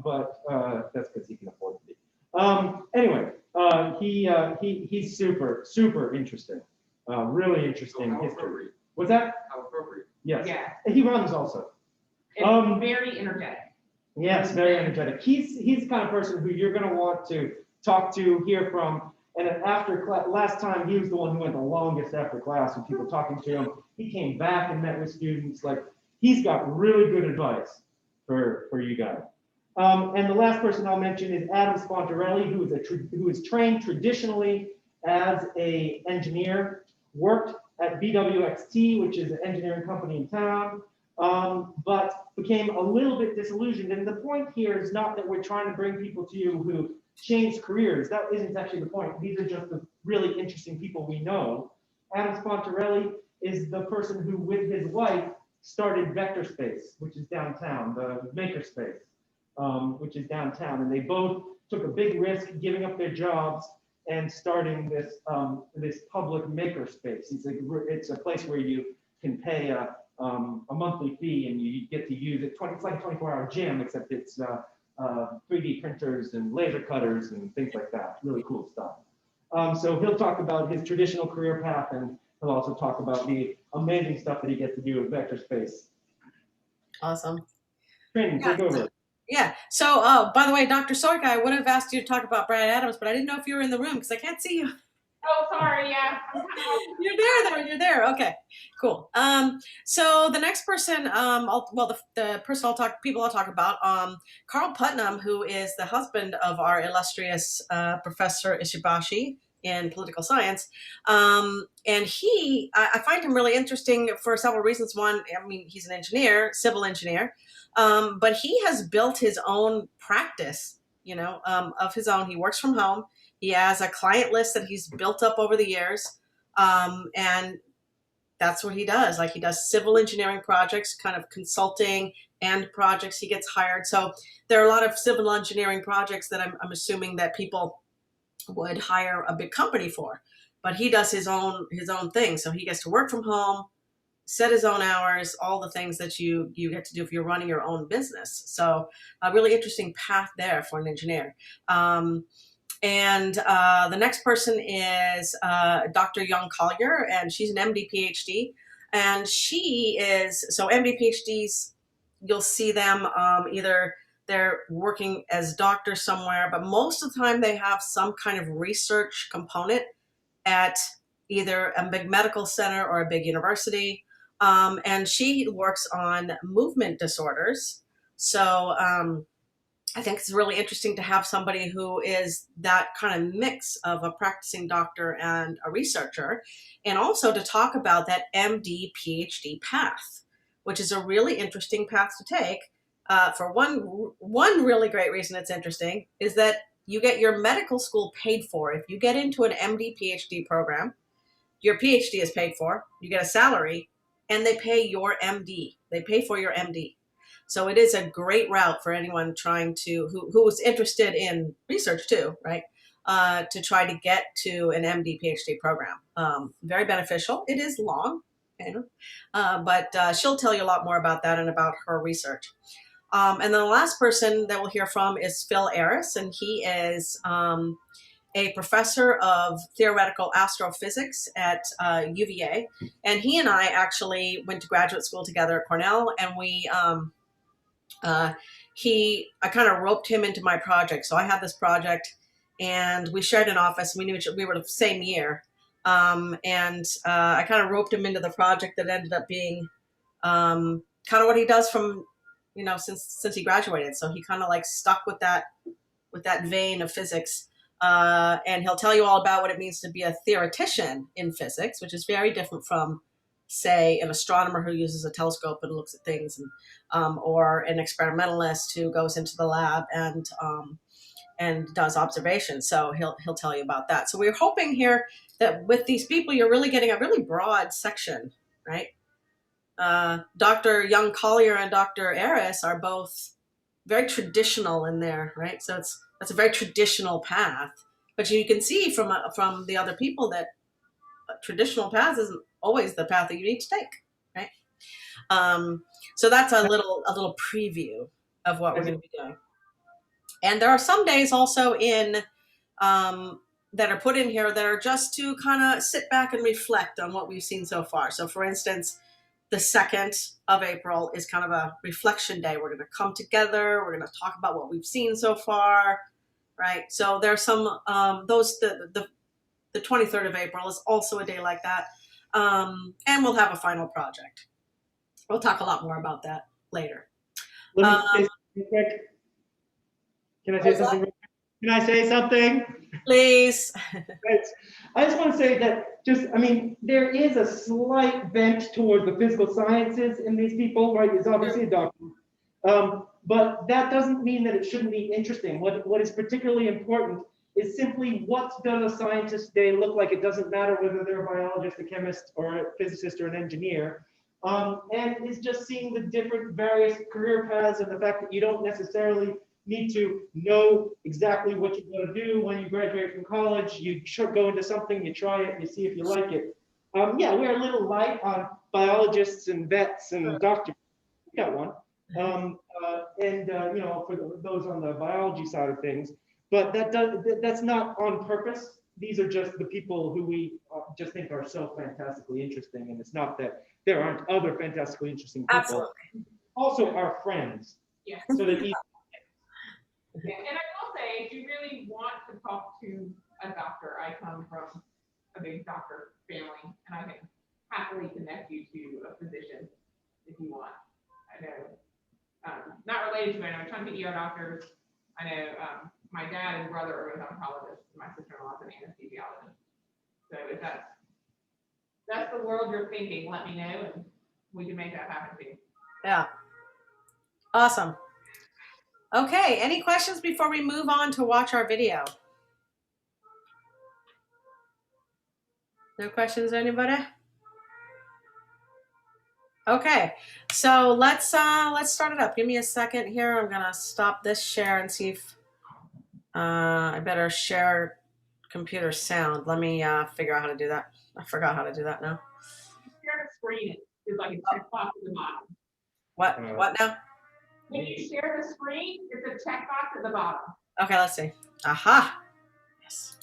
but that's because he can afford to be. Anyway, he's super interesting. Really interesting how history. appropriate. Was that? How appropriate. Yes. Yeah. He runs also. And very energetic. Yes, very energetic. He's the kind of person who you're going to want to talk to, hear from. And after class, last time he was the one who went the longest after class with people talking to him. He came back and met with students. Like, he's got really good advice for you guys. And the last person I'll mention is Adam Spontarelli, who is trained traditionally as an engineer, worked at BWXT, which is an engineering company in town, but became a little bit disillusioned. And the point here is not that we're trying to bring people to you who changed careers. That isn't actually the point. These are just the really interesting people we know. Adam Spontarelli is the person who, with his wife, started Vector Space, which is downtown, the makerspace, which is downtown. And they both took a big risk giving up their jobs and starting this this public makerspace. It's a place where you can pay a monthly fee and you get to use it. It's like a 24-hour gym, except it's 3D printers and laser cutters and things like that. Really cool stuff. So he'll talk about his traditional career path, and he'll also talk about the amazing stuff that he gets to do with Vector Space. Awesome. Training, take over. Yeah. So, by the way, Dr. Sorka, I would have asked you to talk about Brad Adams, but I didn't know if you were in the room because I can't see you. Oh, sorry. Yeah. You're there, though. You're there. Okay. Cool. So the next person, the person people I'll talk about, Carl Putnam, who is the husband of our illustrious Professor Ishibashi in political science. And I find him really interesting for several reasons. One, I mean, he's an engineer, civil engineer, but he has built his own practice, of his own. He works from home. He has a client list that he's built up over the years. And that's what he does. Like, he does civil engineering projects, kind of consulting and projects. He gets hired. So there are a lot of civil engineering projects that I'm assuming that people would hire a big company for, but he does his own thing. So he gets to work from home, set his own hours, all the things that you get to do if you're running your own business. So a really interesting path there for an engineer. And the next person is Dr. Young Collier, and she's an MD PhD. And she is, so MD PhDs, you'll see them either they're working as doctors somewhere, but most of the time they have some kind of research component at either a big medical center or a big university. And she works on movement disorders. So I think it's really interesting to have somebody who is that kind of mix of a practicing doctor and a researcher, and also to talk about that MD PhD path, which is a really interesting path to take. For one really great reason it's interesting is that you get your medical school paid for. If you get into an MD PhD program, your PhD is paid for, you get a salary, and they pay your MD. They pay for your MD. So it is a great route for anyone trying to, who is interested in research too, right? To try to get to an MD PhD program. Very beneficial. It is long, but she'll tell you a lot more about that and about her research. And then the last person that we'll hear from is Phil Aris, and he is a professor of theoretical astrophysics at UVA. And he and I actually went to graduate school together at Cornell, and I kind of roped him into my project. So I had this project, and we shared an office. We knew we were the same year, and I kind of roped him into the project that ended up being kind of what he does from since he graduated. So he kind of like stuck with that vein of physics, and he'll tell you all about what it means to be a theoretician in physics, which is very different from, say, an astronomer who uses a telescope and looks at things, and or an experimentalist who goes into the lab and does observations. So he'll tell you about that. So we're hoping here that with these people, you're really getting a really broad section, right? Dr. Young Collier and Dr. Aris are both very traditional in there, right? So that's a very traditional path. But you can see from the other people that a traditional path isn't always the path that you need to take, right? So that's a little preview of what we're going to be doing. And there are some days also in that are put in here that are just to kind of sit back and reflect on what we've seen so far. So for instance, the 2nd of April is kind of a reflection day. We're going to come together. We're going to talk about what we've seen so far, right? So there's some, the 23rd of April is also a day like that. And we'll have a final project. We'll talk a lot more about that later. Let me say something quick. Can I say something? Can I say something? Please. I just want to say that there is a slight bent toward the physical sciences in these people, right? It's obviously a doctor. But that doesn't mean that it shouldn't be interesting. What is particularly important is simply what does a scientist today look like? It doesn't matter whether they're a biologist, a chemist, or a physicist, or an engineer. And it's just seeing the different various career paths and the fact that you don't necessarily need to know exactly what you're going to do when you graduate from college. You should go into something, you try it, you see if you like it. Yeah, we're a little light on biologists and vets and doctors. We got one. For those on the biology side of things, but that's not on purpose. These are just the people who we just think are so fantastically interesting, and it's not that there aren't other fantastically interesting people. Absolutely. Also our friends. Yeah. So that each Yeah, and I will say, if you really want to talk to a doctor, I come from a big doctor family, and I can happily connect you to a physician if you want. I know, not related to it, I know a ton of ER doctors. I know my dad and brother are both oncologists, and my sister-in-law is an anesthesiologist. So if that's the world you're thinking, let me know, and we can make that happen too. Yeah. Awesome. Okay, any questions before we move on to watch our video? No questions, anybody? Okay, so let's start it up. Give me a second here. I'm gonna stop this share and see if I better share computer sound. Let me figure out how to do that. I forgot how to do that now. Share the screen is like a checkbox at the bottom. What now? When you share the screen, it's a checkbox at the bottom. Okay, let's see. Aha. Yes.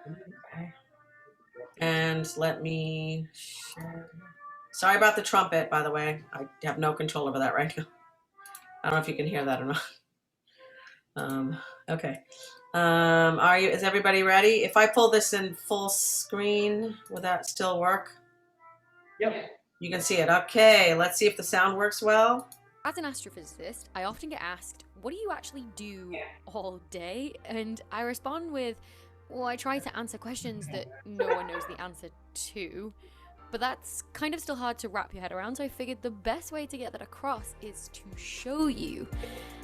Okay. And let me share. Sorry about the trumpet, by the way. I have no control over that right now. I don't know if you can hear that or not. Okay. Is everybody ready? If I pull this in full screen, will that still work? Yep. You can see it. Okay, let's see if the sound works well. As an astrophysicist, I often get asked, what do you actually do all day? And I respond with, well, I try to answer questions that no one knows the answer to. But that's kind of still hard to wrap your head around, so I figured the best way to get that across is to show you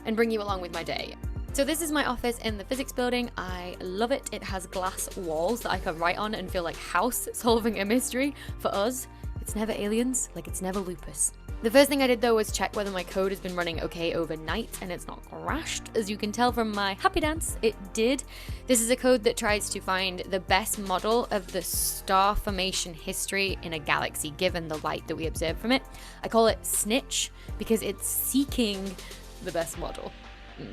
and bring you along with my day. So this is my office in the physics building. I love it. It has glass walls that I can write on and feel like House solving a mystery. For us, it's never aliens, like it's never lupus. The first thing I did though was check whether my code has been running okay overnight and it's not crashed. As you can tell from my happy dance, it did. This is a code that tries to find the best model of the star formation history in a galaxy given the light that we observe from it. I call it Snitch because it's seeking the best model.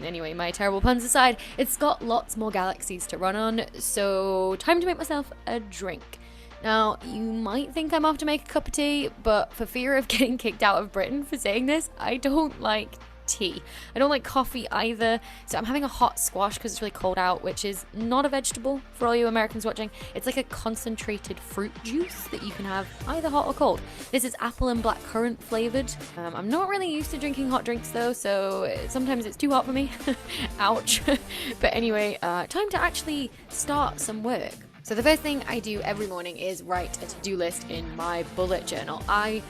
Anyway, my terrible puns aside, it's got lots more galaxies to run on, so time to make myself a drink. Now, you might think I'm off to make a cup of tea, but for fear of getting kicked out of Britain for saying this, I don't like tea. I don't like coffee either, so I'm having a hot squash because it's really cold out, which is not a vegetable for all you Americans watching. It's like a concentrated fruit juice that you can have either hot or cold. This is apple and blackcurrant flavored. I'm not really used to drinking hot drinks though, so sometimes it's too hot for me. Ouch. But anyway, time to actually start some work. So the first thing I do every morning is write a to-do list in my bullet journal. I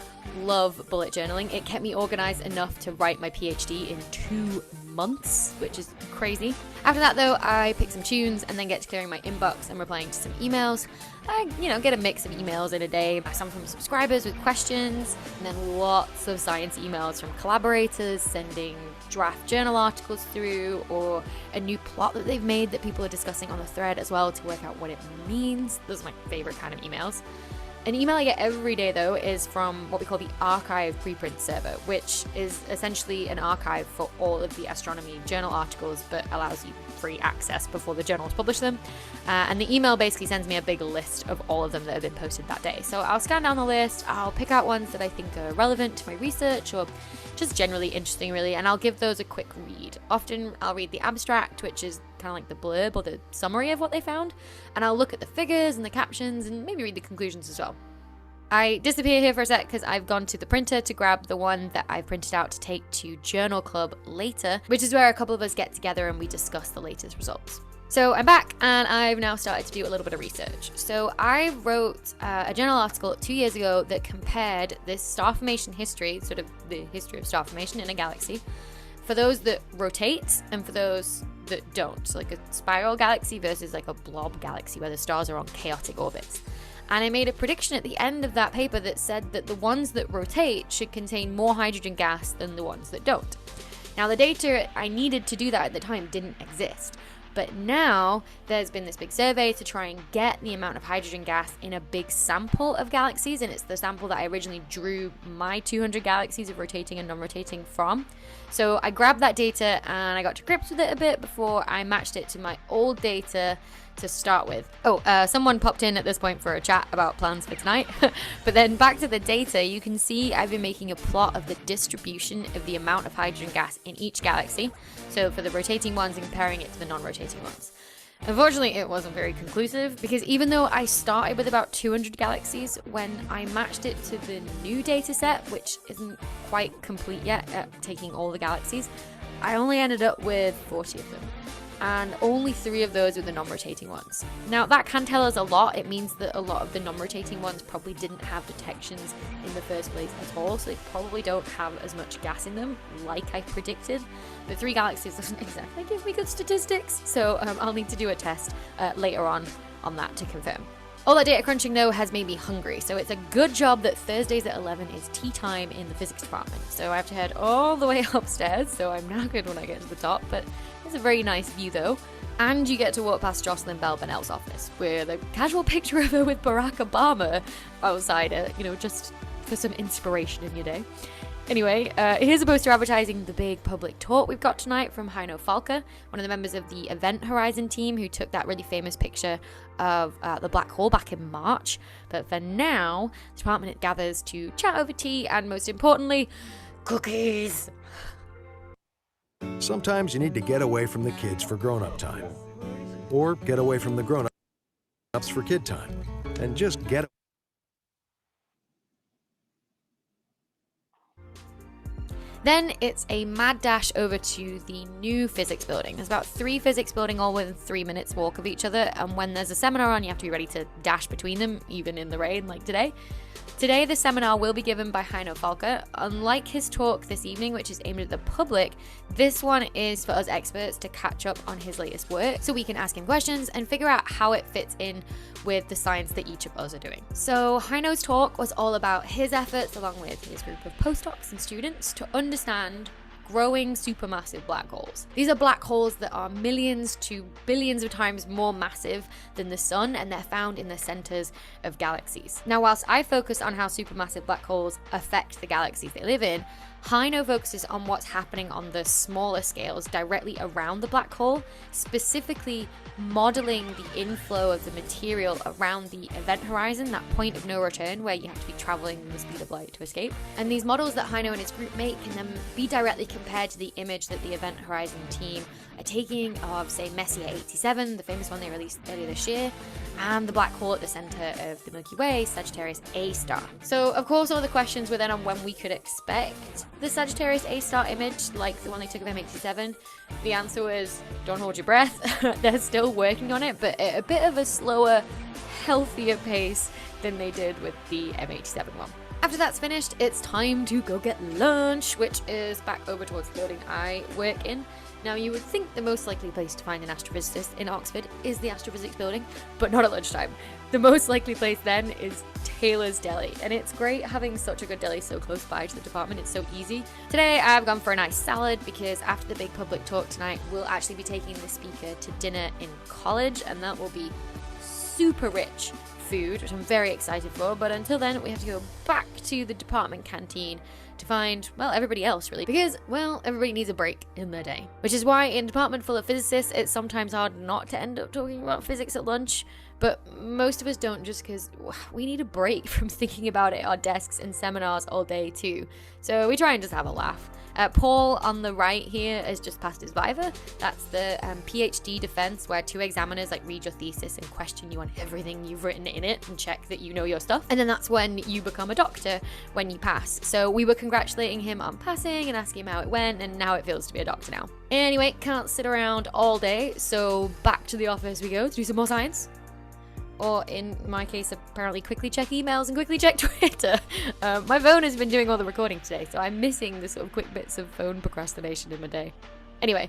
love bullet journaling. It kept me organized enough to write my PhD in 2 months, which is crazy. After that though, I pick some tunes and then get to clearing my inbox and replying to some emails. I, get a mix of emails in a day, some from subscribers with questions, and then lots of science emails from collaborators sending draft journal articles through, or a new plot that they've made that people are discussing on the thread as well to work out what it means. Those are my favorite kind of emails. An email I get every day, though, is from what we call the archive preprint server, which is essentially an archive for all of the astronomy journal articles, but allows you free access before the journals publish them. And the email basically sends me a big list of all of them that have been posted that day. So I'll scan down the list, I'll pick out ones that I think are relevant to my research or just generally interesting, really, and I'll give those a quick read. Often I'll read the abstract, which is kind of like the blurb or the summary of what they found, and I'll look at the figures and the captions and maybe read the conclusions as well. I disappear here for a sec because I've gone to the printer to grab the one that I've printed out to take to Journal Club later, which is where a couple of us get together and we discuss the latest results. So I'm back and I've now started to do a little bit of research. So I wrote a journal article 2 years ago that compared this star formation history, sort of the history of star formation in a galaxy, for those that rotate and for those that don't. So like a spiral galaxy versus like a blob galaxy where the stars are on chaotic orbits. And I made a prediction at the end of that paper that said that the ones that rotate should contain more hydrogen gas than the ones that don't. Now the data I needed to do that at the time didn't exist. But now there's been this big survey to try and get the amount of hydrogen gas in a big sample of galaxies, and it's the sample that I originally drew my 200 galaxies of rotating and non-rotating from. So I grabbed that data and I got to grips with it a bit before I matched it to my old data to start with. Someone popped in at this point for a chat about plans for tonight. But then back to the data, you can see I've been making a plot of the distribution of the amount of hydrogen gas in each galaxy. So for the rotating ones and comparing it to the non-rotating ones. Unfortunately, it wasn't very conclusive because even though I started with about 200 galaxies, when I matched it to the new data set, which isn't quite complete yet at taking all the galaxies, I only ended up with 40 of them. And only 3 of those were the non-rotating ones. Now that can tell us a lot. It means that a lot of the non-rotating ones probably didn't have detections in the first place at all, so they probably don't have as much gas in them like I predicted. The 3 galaxies doesn't exactly give me good statistics, so I'll need to do a test later on that to confirm. All that data crunching though has made me hungry, so it's a good job that Thursdays at 11 is tea time in the physics department. So I have to head all the way upstairs, so I'm knackered when I get to the top, but it's a very nice view though. And you get to walk past Jocelyn Bell Burnell's office with a casual picture of her with Barack Obama outside it, just for some inspiration in your day. Anyway, here's a poster advertising the big public talk we've got tonight from Heino Falke, one of the members of the Event Horizon team who took that really famous picture of the black hole back in March. But for now, the department gathers to chat over tea and, most importantly, cookies. Sometimes you need to get away from the kids for grown-up time. Or get away from the grown-ups for kid time. And just get Then it's a mad dash over to the new physics building. There's about 3 physics buildings all within 3 minutes walk of each other, and when there's a seminar on, you have to be ready to dash between them, even in the rain like today. Today, the seminar will be given by Heino Falke. Unlike his talk this evening, which is aimed at the public, this one is for us experts to catch up on his latest work so we can ask him questions and figure out how it fits in with the science that each of us are doing. So Heino's talk was all about his efforts along with his group of postdocs and students to understand growing supermassive black holes. These are black holes that are millions to billions of times more massive than the sun, and they're found in the centers of galaxies. Now, whilst I focus on how supermassive black holes affect the galaxies they live in, Heino focuses on what's happening on the smaller scales directly around the black hole, specifically modeling the inflow of the material around the event horizon, that point of no return where you have to be traveling the speed of light to escape. And these models that Heino and his group make can then be directly compared to the image that the event horizon team are taking of, say, Messier 87, the famous one they released earlier this year, and the black hole at the center of the Milky Way, Sagittarius A star. So, of course, all the questions were then on when we could expect the Sagittarius A star image, like the one they took of M87. The answer was, don't hold your breath. They're still working on it, but at a bit of a slower, healthier pace than they did with the M87 one. After that's finished, it's time to go get lunch, which is back over towards the building I work in. Now, you would think the most likely place to find an astrophysicist in Oxford is the astrophysics building, but not at lunchtime. The most likely place then is Taylor's Deli, and it's great having such a good deli so close by to the department. It's so easy. Today, I've gone for a nice salad because after the big public talk tonight, we'll actually be taking the speaker to dinner in college, and that will be super rich, food, which I'm very excited for, but until then, we have to go back to the department canteen to find, well, everybody else really, because, well, everybody needs a break in their day. Which is why in a department full of physicists, it's sometimes hard not to end up talking about physics at lunch, but most of us don't, just because we need a break from thinking about it at our desks and seminars all day too. So we try and just have a laugh. Paul on the right here has just passed his Viva. That's the PhD defense, where 2 examiners like read your thesis and question you on everything you've written in it and check that you know your stuff. And then that's when you become a doctor, when you pass. So we were congratulating him on passing and asking him how it went, and now it feels to be a doctor now. Anyway, can't sit around all day, so back to the office we go to do some more science. Or in my case, apparently quickly check emails and quickly check Twitter. My phone has been doing all the recording today, so I'm missing the sort of quick bits of phone procrastination in my day. Anyway,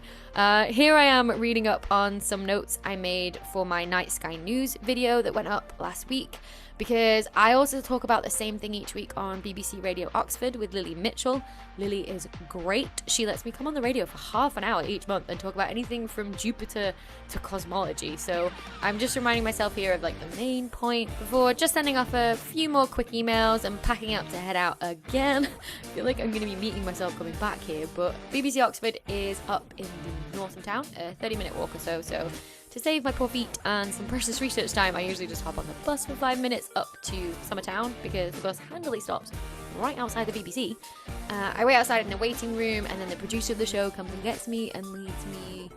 here I am reading up on some notes I made for my Night Sky News video that went up last week, because I also talk about the same thing each week on BBC Radio Oxford with Lily Mitchell. Lily is great. She lets me come on the radio for half an hour each month and talk about anything from Jupiter to cosmology. So I'm just reminding myself here of like the main point before just sending off a few more quick emails and packing up to head out again. I feel like I'm going to be meeting myself coming back here, but BBC Oxford is up in the north of town, a 30-minute walk or so. So to save my poor feet and some precious research time, I usually just hop on the bus for 5 minutes up to Summertown, because the bus handily stops right outside the BBC. I wait outside in the waiting room, and then the producer of the show comes and gets me and leads me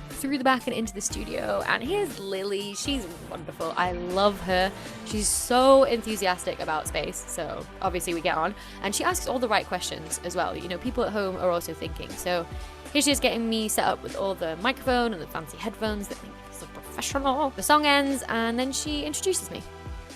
through the back and into the studio. And here's Lily. She's wonderful. I love her. She's so enthusiastic about space, so obviously we get on. And she asks all the right questions as well. You know, people at home are also thinking. So here she is getting me set up with all the microphone and the fancy headphones that make me so professional. The song ends, and then she introduces me.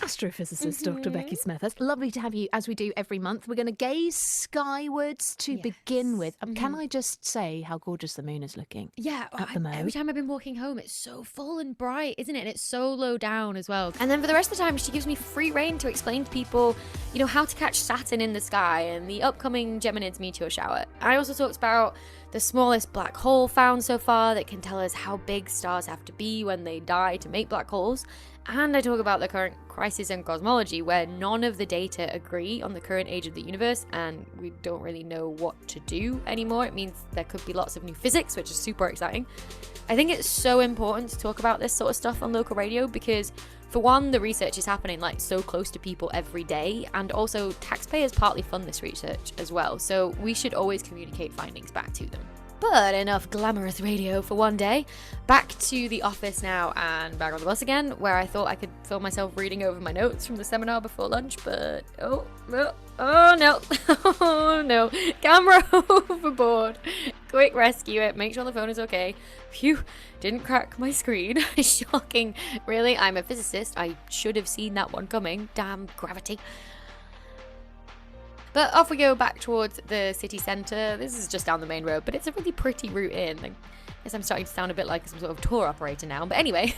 Astrophysicist Dr. Becky Smith. It's lovely to have you, as we do every month. We're going to gaze skywards to begin with. Can I just say how gorgeous the moon is looking? Yeah, at the moment. Every time I've been walking home, it's so full and bright, isn't it? And it's so low down as well. And then for the rest of the time, she gives me free rein to explain to people, you know, how to catch Saturn in the sky and the upcoming Geminids meteor shower. I also talked about the smallest black hole found so far that can tell us how big stars have to be when they die to make black holes. And I talk about the current crisis in cosmology, where none of the data agree on the current age of the universe, and we don't really know what to do anymore. It means there could be lots of new physics, which is super exciting. I think it's so important to talk about this sort of stuff on local radio, because for one, the research is happening like so close to people every day, and also taxpayers partly fund this research as well, so we should always communicate findings back to them. But enough glamorous radio for one day. Back to the office now, and back on the bus again, where I thought I could film myself reading over my notes from the seminar before lunch, but oh no, oh no, camera overboard. Quick rescue it, make sure the phone is okay. Phew, didn't crack my screen. Shocking. Really, I'm a physicist. I should have seen that one coming. Damn gravity. But off we go back towards the city centre. This is just down the main road, but it's a really pretty route in. I guess I'm starting to sound a bit like some sort of tour operator now. But anyway,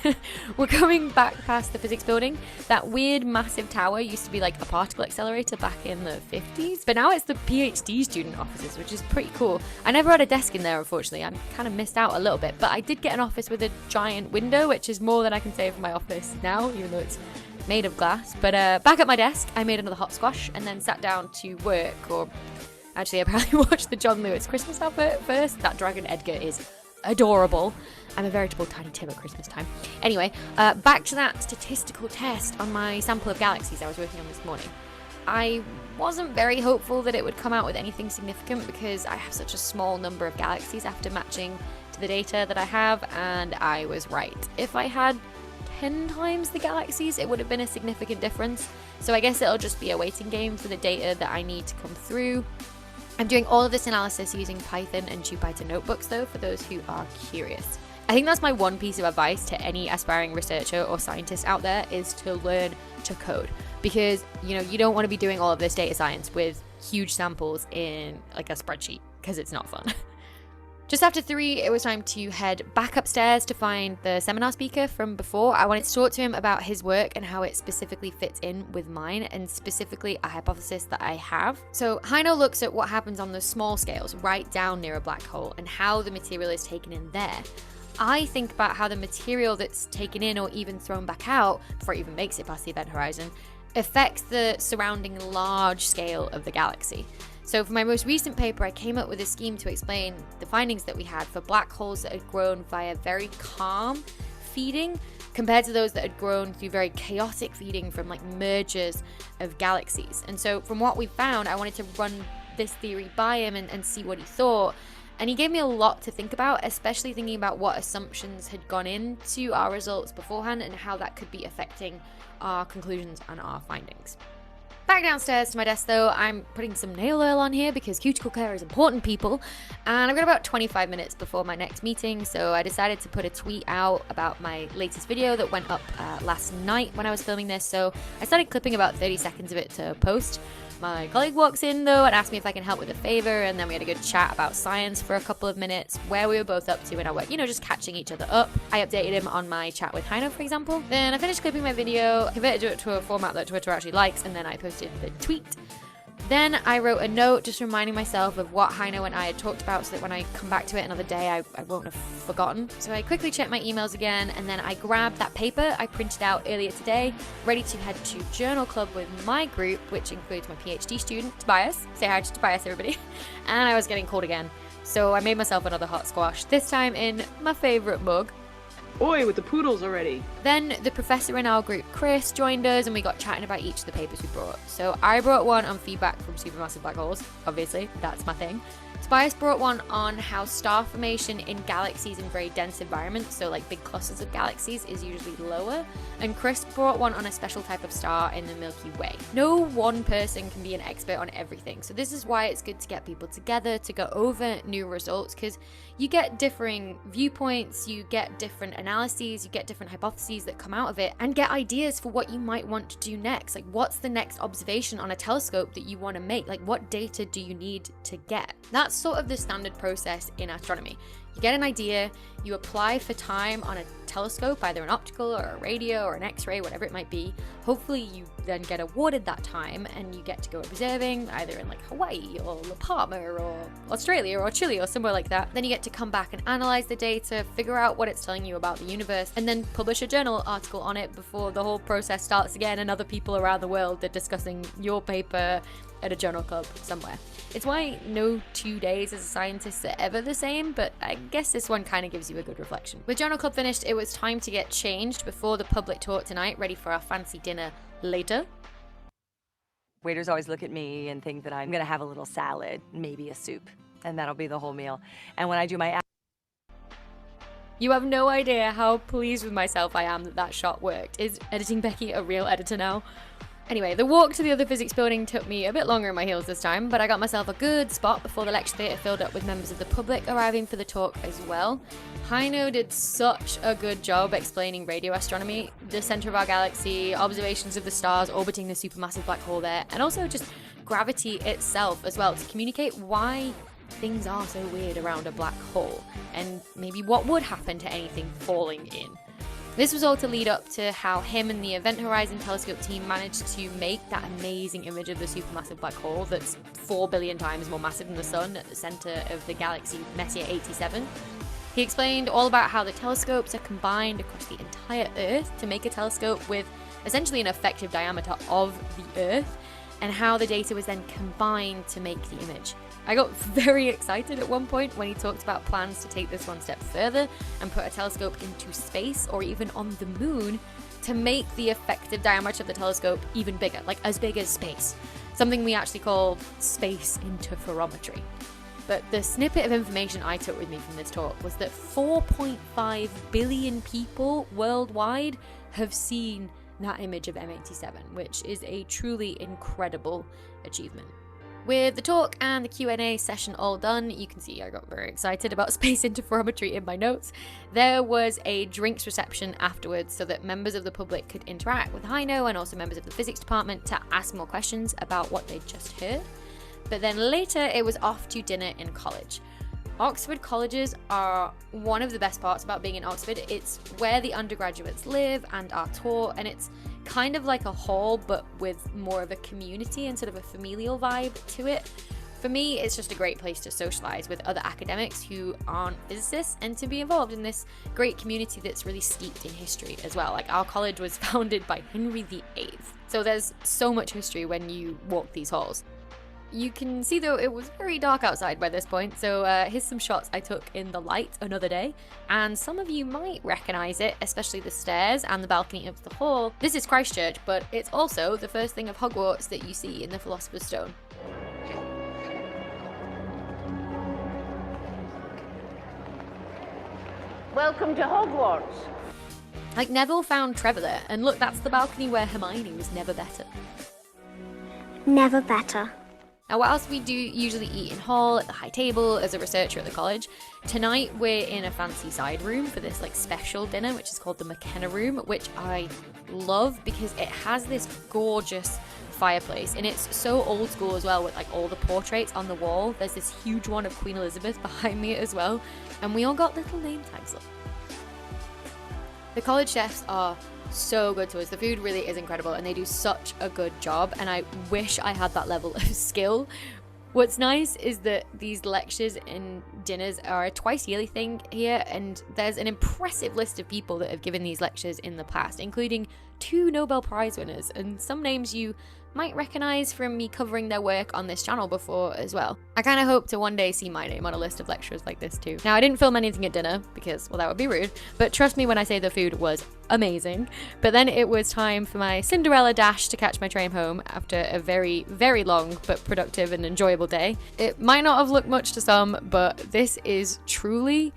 we're coming back past the physics building. That weird massive tower used to be like a particle accelerator back in the 50s. But now it's the PhD student offices, which is pretty cool. I never had a desk in there, unfortunately. I'm kind of missed out a little bit. But I did get an office with a giant window, which is more than I can say for my office now, even though it's made of glass. But back at my desk, I made another hot squash and then sat down to work, or actually I probably watched the John Lewis Christmas advert first. That Dragon Edgar is adorable. I'm a veritable Tiny Tim at Christmas time. Anyway, back to that statistical test on my sample of galaxies I was working on this morning. I wasn't very hopeful that it would come out with anything significant, because I have such a small number of galaxies after matching to the data that I have, and I was right. If I had 10 times the galaxies, it would have been a significant difference. So I guess it'll just be a waiting game for the data that I need to come through. I'm doing all of this analysis using Python and Jupyter notebooks though, for those who are curious. I think that's my one piece of advice to any aspiring researcher or scientist out there, is to learn to code. Because, you know, you don't want to be doing all of this data science with huge samples in like a spreadsheet, because it's not fun. Just after 3, it was time to head back upstairs to find the seminar speaker from before. I wanted to talk to him about his work and how it specifically fits in with mine, and specifically a hypothesis that I have. So Heino looks at what happens on the small scales right down near a black hole and how the material is taken in there. I think about how the material that's taken in or even thrown back out before it even makes it past the event horizon affects the surrounding large scale of the galaxy. So for my most recent paper, I came up with a scheme to explain the findings that we had for black holes that had grown via very calm feeding compared to those that had grown through very chaotic feeding from like mergers of galaxies. And so from what we found, I wanted to run this theory by him and see what he thought. And he gave me a lot to think about, especially thinking about what assumptions had gone into our results beforehand and how that could be affecting our conclusions and our findings. Back downstairs to my desk though, I'm putting some nail oil on here because cuticle care is important, people. And I've got about 25 minutes before my next meeting, so I decided to put a tweet out about my latest video that went up last night when I was filming this. So I started clipping about 30 seconds of it to post. My colleague walks in though and asked me if I can help with a favor, and then we had a good chat about science for a couple of minutes, where we were both up to in our work, just catching each other up. I updated him on my chat with Heino, for example. Then I finished clipping my video, converted it to a format that Twitter actually likes, and then I posted the tweet. Then I wrote a note just reminding myself of what Heino and I had talked about so that when I come back to it another day, I won't have forgotten. So I quickly checked my emails again, and then I grabbed that paper I printed out earlier today, ready to head to Journal Club with my group, which includes my PhD student, Tobias. Say hi to Tobias, everybody. And I was getting cold again. So I made myself another hot squash, this time in my favorite mug. Boy, with the poodles already. Then the professor in our group, Chris, joined us and we got chatting about each of the papers we brought. So I brought one on feedback from supermassive black holes, obviously, that's my thing. Tobias brought one on how star formation in galaxies in very dense environments, so like big clusters of galaxies, is usually lower. And Chris brought one on a special type of star in the Milky Way. No one person can be an expert on everything, so this is why it's good to get people together to go over new results, because you get differing viewpoints, you get different analyses, you get different hypotheses that come out of it, and get ideas for what you might want to do next. Like, what's the next observation on a telescope that you want to make? Like, what data do you need to get? That's sort of the standard process in astronomy. You get an idea, you apply for time on a telescope, either an optical or a radio or an X-ray, whatever it might be. Hopefully you then get awarded that time and you get to go observing either in like Hawaii or La Palma or Australia or Chile or somewhere like that. Then you get to come back and analyze the data, figure out what it's telling you about the universe, and then publish a journal article on it before the whole process starts again and other people around the world are discussing your paper at a journal club somewhere. It's why no 2 days as a scientist are ever the same, but I guess this one kind of gives you a good reflection. With journal club finished, it was time to get changed before the public talk tonight, ready for our fancy dinner later. Waiters always look at me and think that I'm gonna have a little salad, maybe a soup, and that'll be the whole meal. And when I do my You have no idea how pleased with myself I am that that shot worked. Is Editing Becky a real editor now? Anyway, the walk to the other physics building took me a bit longer in my heels this time, but I got myself a good spot before the lecture theatre filled up with members of the public arriving for the talk as well. Heino did such a good job explaining radio astronomy, the centre of our galaxy, observations of the stars orbiting the supermassive black hole there, and also just gravity itself as well, to communicate why things are so weird around a black hole, and maybe what would happen to anything falling in. This was all to lead up to how him and the Event Horizon Telescope team managed to make that amazing image of the supermassive black hole that's 4 billion times more massive than the Sun at the centre of the galaxy Messier 87. He explained all about how the telescopes are combined across the entire Earth to make a telescope with essentially an effective diameter of the Earth, and how the data was then combined to make the image. I got very excited at one point when he talked about plans to take this one step further and put a telescope into space or even on the moon to make the effective diameter of the telescope even bigger, like as big as space. Something we actually call space interferometry. But the snippet of information I took with me from this talk was that 4.5 billion people worldwide have seen that image of M87, which is a truly incredible achievement. With the talk and the Q&A session all done, you can see I got very excited about space interferometry in my notes. There was a drinks reception afterwards so that members of the public could interact with Heino and also members of the physics department to ask more questions about what they'd just heard. But then later it was off to dinner in college. Oxford colleges are one of the best parts about being in Oxford. It's where the undergraduates live and are taught, and it's kind of like a hall but with more of a community and sort of a familial vibe to it. For me, it's just a great place to socialize with other academics who aren't physicists and to be involved in this great community that's really steeped in history as well. Like, our college was founded by Henry VIII. So there's so much history when you walk these halls. You can see, though, it was very dark outside by this point, so here's some shots I took in the light another day, and some of you might recognize it, especially the stairs and the balcony of the hall. This is Christchurch, but it's also the first thing of Hogwarts that you see in the Philosopher's Stone. Welcome to Hogwarts. Like, Neville found Trevor there, and look, that's the balcony where Hermione was never better. Never better. Now, whilst we do usually eat in hall at the high table as a researcher at the college, tonight we're in a fancy side room for this like special dinner, which is called the McKenna Room, which I love because it has this gorgeous fireplace, and it's so old school as well, with like all the portraits on the wall. There's this huge one of Queen Elizabeth behind me as well, and we all got little name tags up. The college chefs are so good to us. The food really is incredible, and they do such a good job, and I wish I had that level of skill. What's nice is that these lectures and dinners are a twice yearly thing here, and there's an impressive list of people that have given these lectures in the past, including 2 Nobel Prize winners, and some names you might recognize from me covering their work on this channel before as well. I kind of hope to one day see my name on a list of lecturers like this too. Now, I didn't film anything at dinner because, well, that would be rude, but trust me when I say the food was amazing. But then it was time for my Cinderella dash to catch my train home after a very, very long but productive and enjoyable day. It might not have looked much to some, but this is truly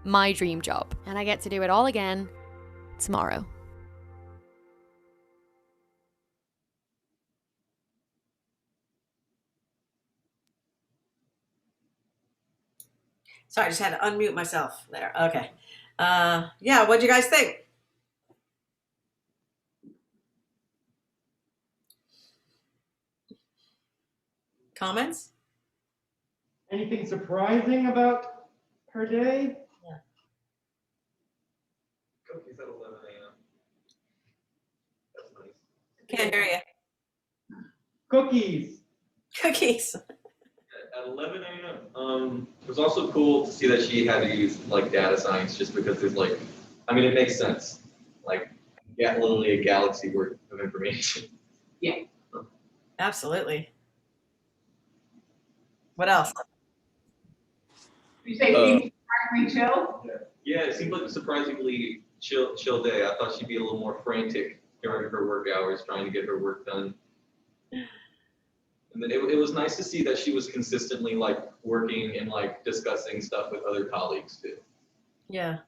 my dream job, and I get to do it all again tomorrow. Sorry, I just had to unmute myself there. Okay. Yeah, what'd you guys think? Comments? Anything surprising about her day? Yeah. Cookies at 11 a.m. That's nice. Can't hear you. Cookies. Cookies. At 11 a.m. It was also cool to see that she had to use like data science, just because there's like, I mean, it makes sense. Like, yeah, literally a galaxy worth of information. Yeah. Absolutely. What else? You say surprisingly chill? Yeah, it seemed like a surprisingly chill day. I thought she'd be a little more frantic during her work hours, trying to get her work done. And then it was nice to see that she was consistently like working and like discussing stuff with other colleagues too. Yeah.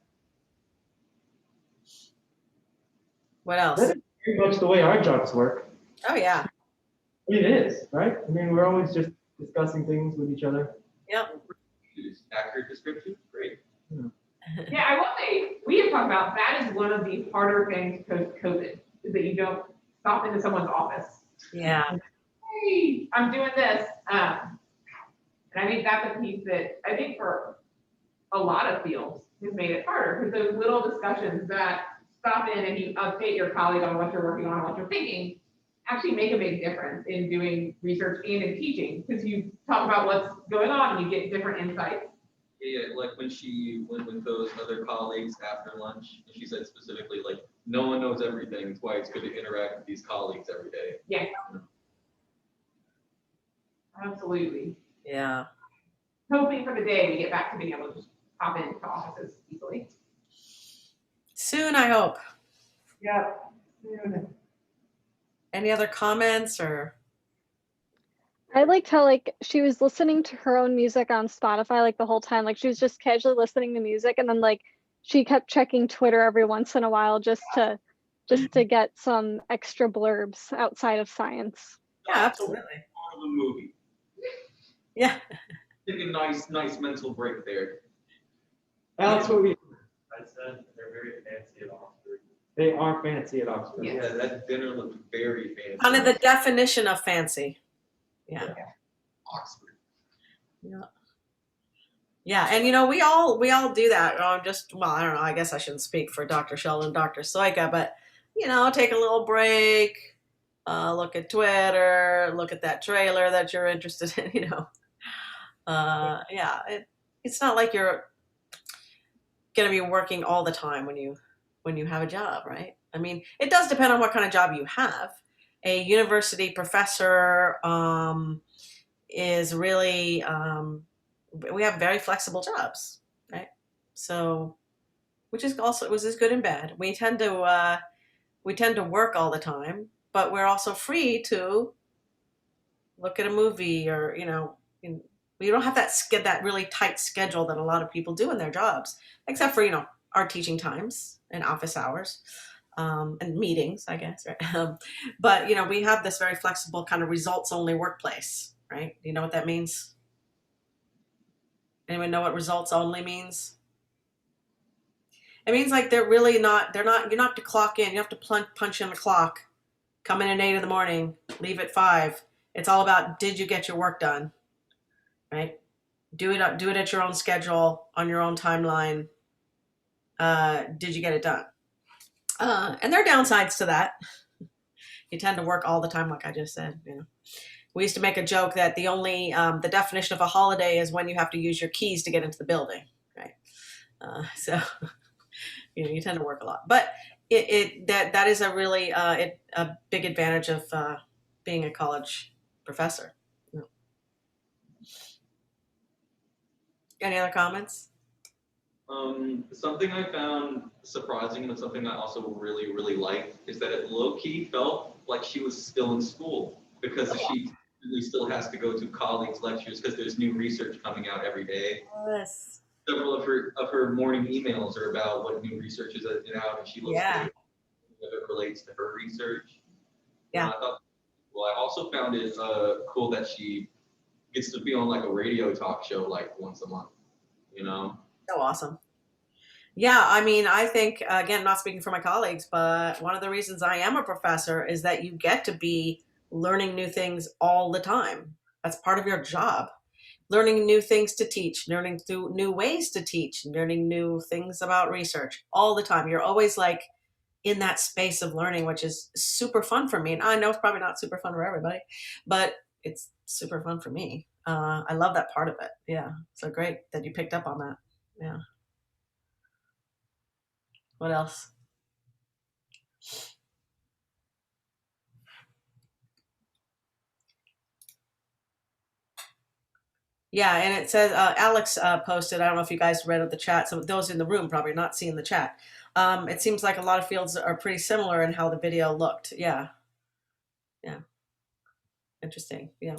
What else? That is pretty much the way our jobs work. Oh, yeah. It is, right? I mean, we're always just discussing things with each other. Yep. Accurate description, great. Yeah, I will say, we have talked about that is one of the harder things post-COVID, is that you don't stop into someone's office. Yeah. Hey, I'm doing this. And I think that's a piece that I think for a lot of fields has made it harder, because those little discussions that stop in and you update your colleague on what you're working on and what you're thinking actually make a big difference in doing research and in teaching, because you talk about what's going on and you get different insights. Yeah, like when she went with those other colleagues after lunch, and she said specifically, like, no one knows everything. It's why it's good to interact with these colleagues every day. Yeah. Absolutely. Yeah. Hoping for the day we get back to being able to just pop into offices easily. Soon, I hope. Yeah. Any other comments or? I liked how like she was listening to her own music on Spotify like the whole time. Like she was just casually listening to music, and then like she kept checking Twitter every once in a while just to get some extra blurbs outside of science. Yeah, absolutely. Part of the movie. Yeah. Take a nice mental break there. Alex, what we? I said they're very fancy at Oxford. They are fancy at Oxford. Yes. Yeah, that dinner looked very fancy. Kind of the definition of fancy. Yeah. Oxford. Yeah. Yeah, and you know, we all do that. I don't know, I guess I shouldn't speak for Dr. Sheldon, Dr. Soika, but you know, take a little break, look at Twitter, look at that trailer that you're interested in, you know. Yeah, it's not like you're going to be working all the time when you have a job, right? I mean, it does depend on what kind of job you have. A university professor is really we have very flexible jobs, right? So, which is good and bad. We tend to work all the time, but we're also free to look at a movie or we don't have that really tight schedule that a lot of people do in their jobs, except for our teaching times and office hours and meetings, I guess, right? But we have this very flexible kind of results only workplace, right? Do you know what that means? Anyone know what results only means? It means like you're not have to clock in, you have to punch in the clock, come in at 8 in the morning, leave at 5. It's all about, did you get your work done, right? Do it at your own schedule, on your own timeline. Did you get it done? And there are downsides to that. You tend to work all the time, like I just said. We used to make a joke that the definition of a holiday is when you have to use your keys to get into the building, right? So you tend to work a lot, but that is a really a big advantage of being a college professor. Any other comments? Something I found surprising and something I also really, really liked is that it low-key felt like she was still in school because she really still has to go to colleagues' lectures because there's new research coming out every day. Yes. Several of her morning emails are about what new research is out, and she looks through if it relates to her research. Yeah. I also found it cool that she gets to be on like a radio talk show like once a month. So awesome. Yeah, I mean, I think, again, not speaking for my colleagues, but one of the reasons I am a professor is that you get to be learning new things all the time. That's part of your job. Learning new things to teach, learning new ways to teach, learning new things about research all the time. You're always like in that space of learning, which is super fun for me. And I know it's probably not super fun for everybody, but it's super fun for me. I love that part of it. Yeah. So great that you picked up on that. Yeah. What else? Yeah, and it says Alex posted. I don't know if you guys read the chat. So those in the room probably not seeing the chat. It seems like a lot of fields are pretty similar in how the video looked. Yeah, yeah, interesting. Yeah,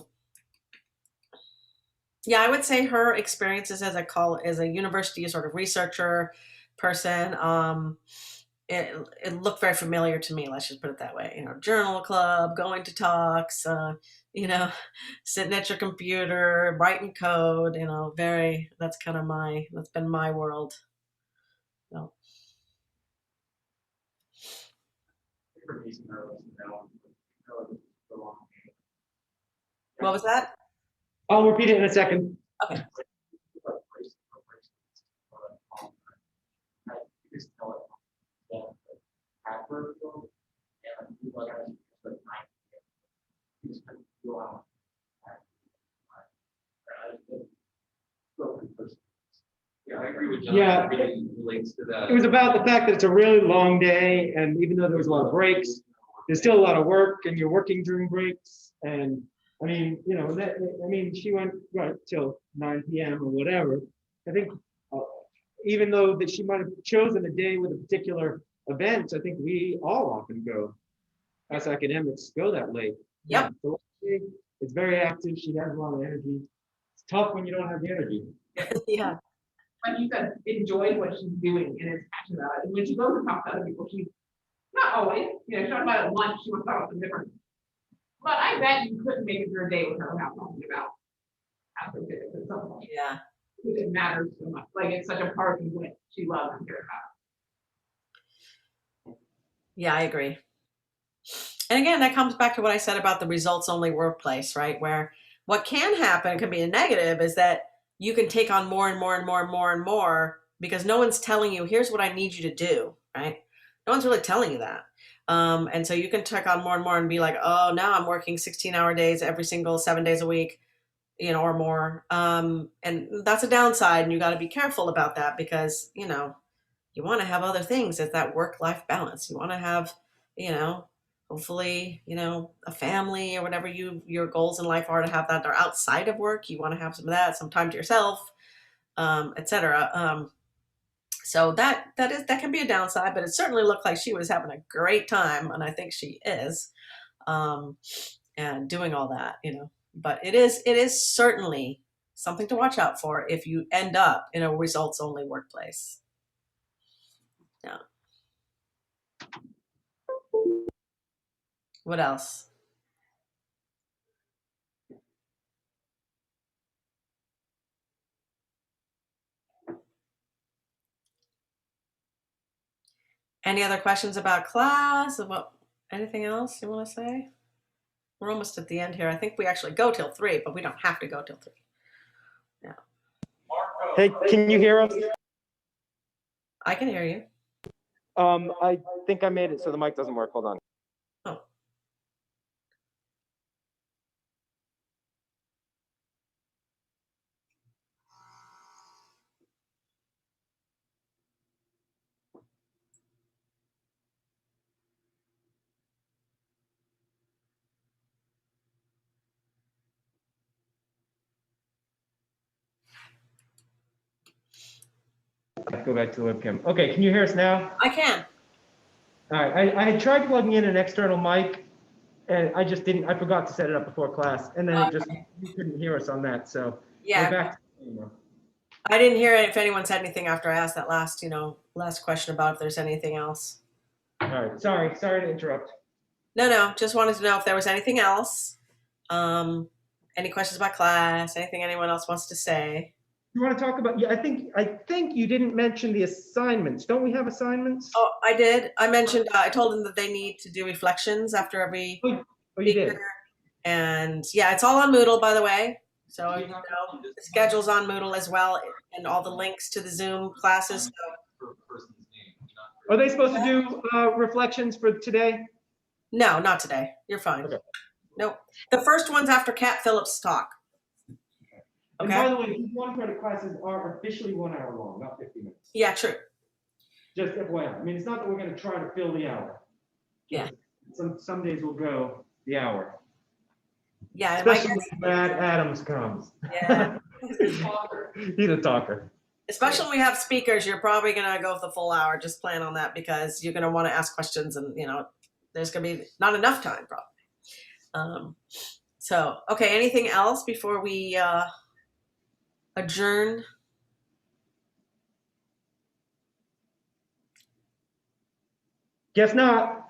yeah. I would say her experiences as a university sort of researcher person. It looked very familiar to me. Let's just put it that way. Journal club, going to talks. Sitting at your computer, writing code. That's been my world. So. What was that? I'll repeat it in a second. Okay. Yeah, I agree with John. Yeah. It really relates to that. It was about the fact that it's a really long day, and even though there was a lot of breaks, there's still a lot of work, and you're working during breaks. And I mean, she went right till 9 p.m. or whatever. I think even though that she might have chosen a day with a particular event, I think we all often go as academics go that late. Yep. Yeah, so it's very active. She has a lot of energy. It's tough when you don't have the energy. Yeah. Like you said, enjoy what she's doing and is passionate about it. And when she goes and talks to other people, she's not always, she talked about it at lunch, she wants to talk about something different. But I bet you couldn't make it through a day with her without talking about astrophysics at some point. Yeah. Because it matters so much. Like it's such a part of what she loves and cares about. Yeah, I agree. And again, that comes back to what I said about the results only workplace, right? Where what can happen, it can be a negative, is that you can take on more and more and more and more and more because no one's telling you, here's what I need you to do, right? No one's really telling you that. And so you can take on more and more and be like, oh, now I'm working 16-hour days every single 7 days a week. or more. And that's a downside, and you got to be careful about that because, you want to have other things as that work-life balance. You want to have, hopefully, a family or whatever your goals in life are to have that are outside of work. You want to have some of that, some time to yourself, etc. So that can be a downside, but it certainly looked like she was having a great time, and I think she is, and doing all that, But it is certainly something to watch out for if you end up in a results-only workplace. Yeah. What else? Any other questions about class? About anything else you want to say? We're almost at the end here. I think we actually go till 3, but we don't have to go till 3. Yeah. Hey, can you hear us? I can hear you. I think I made it so the mic doesn't work. Hold on. Oh. Go back to the webcam. Okay, can you hear us now? I can. All right, I had tried plugging in an external mic, and I forgot to set it up before class, and then you couldn't hear us on that, so Yeah. we're back to I didn't hear if anyone said anything after I asked that last question about if there's anything else. All right, sorry to interrupt. No, just wanted to know if there was anything else. Any questions about class, anything anyone else wants to say? You want to talk about, I think you didn't mention the assignments. Don't we have assignments? Oh, I did. I mentioned, I told them that they need to do reflections after every you did. And yeah, it's all on Moodle, by the way. So, the schedule's on Moodle as well, and all the links to the Zoom classes. Are they supposed to do reflections for today? No, not today. You're fine. Okay. Nope. The first one's after Kat Phillips' talk. And by the way, these 1 credit classes are officially 1 hour long, not 50 minutes. Yeah, true. Just FYI. I mean, it's not that we're going to try to fill the hour. Yeah. Some days we'll go the hour. Yeah. Especially when Brad Adams comes. Yeah. He's a talker. Especially when we have speakers, you're probably going to go the full hour. Just plan on that because you're going to want to ask questions and, there's going to be not enough time probably. So, okay. Anything else before we adjourn? Guess not.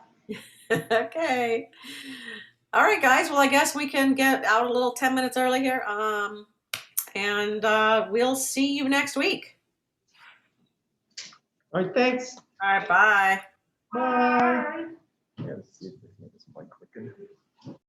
Okay. All right, guys. Well, I guess we can get out a little 10 minutes early here. And we'll see you next week. All right, thanks. All right, bye. Bye.